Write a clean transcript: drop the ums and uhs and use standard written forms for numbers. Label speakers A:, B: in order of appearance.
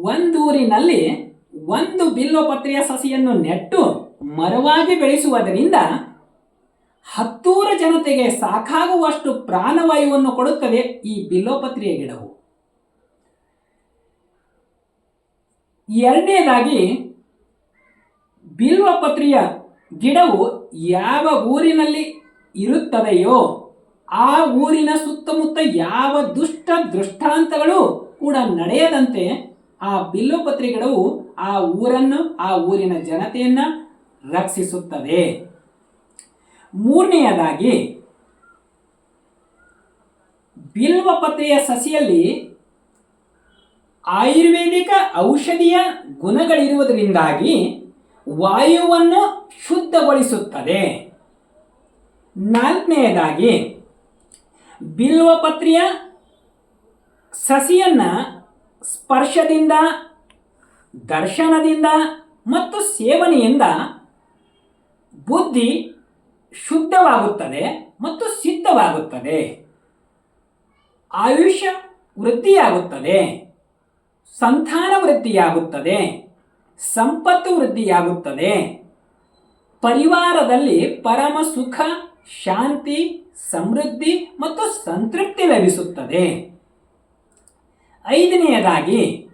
A: ಒಂದೂರಿನಲ್ಲಿ ಒಂದು ಬಿಲ್ವಪತ್ರೆಯ ಸಸಿಯನ್ನು ನೆಟ್ಟು ಮರವಾಗಿ ಬೆಳೆಸುವುದರಿಂದ ಹತ್ತೂರ ಜನತೆಗೆ ಸಾಕಾಗುವಷ್ಟು ಪ್ರಾಣವಾಯುವನ್ನು ಕೊಡುತ್ತದೆ ಈ ಬಿಲ್ವಪತ್ರೆಯ ಗಿಡವು. ಎರಡನೇದಾಗಿ, ಬಿಲ್ವಪತ್ರೆಯ ಗಿಡವು ಯಾವ ಊರಿನಲ್ಲಿ ಇರುತ್ತದೆಯೋ ಆ ಊರಿನ ಸುತ್ತಮುತ್ತ ಯಾವ ದುಷ್ಟ ದೃಷ್ಟಾಂತಗಳು ಕೂಡ ನಡೆಯದಂತೆ ಆ ಬಿಲ್ವಪತ್ರೆ ಗಿಡವು ಆ ಊರನ್ನು, ಆ ಊರಿನ ಜನತೆಯನ್ನು ರಕ್ಷಿಸುತ್ತದೆ. ಮೂರನೆಯದಾಗಿ, ಬಿಲ್ವಪತ್ರೆಯ ಸಸಿಯಲ್ಲಿ ಆಯುರ್ವೇದಿಕ ಔಷಧಿಯ ಗುಣಗಳಿರುವುದರಿಂದಾಗಿ ವಾಯುವನ್ನು ಶುದ್ಧಗೊಳಿಸುತ್ತದೆ. ನಾಲ್ಕನೆಯದಾಗಿ, ಬಿಲ್ವಪತ್ರೆಯ ಸಸಿಯನ್ನು ಸ್ಪರ್ಶದಿಂದ, ದರ್ಶನದಿಂದ ಮತ್ತು ಸೇವನೆಯಿಂದ ಬುದ್ಧಿ ಶುದ್ಧವಾಗುತ್ತದೆ ಮತ್ತು ಸಿದ್ಧವಾಗುತ್ತದೆ. ಆಯುಷ್ಯ ವೃದ್ಧಿಯಾಗುತ್ತದೆ, ಸಂತಾನ ವೃದ್ಧಿಯಾಗುತ್ತದೆ, ಸಂಪತ್ತು ವೃದ್ಧಿಯಾಗುತ್ತದೆ, ಪರಿವಾರದಲ್ಲಿ ಪರಮ ಸುಖ, ಶಾಂತಿ, ಸಮೃದ್ಧಿ ಮತ್ತು ಸಂತೃಪ್ತಿ ಲಭಿಸುತ್ತದೆ. ಐದನೆಯದಾಗಿ,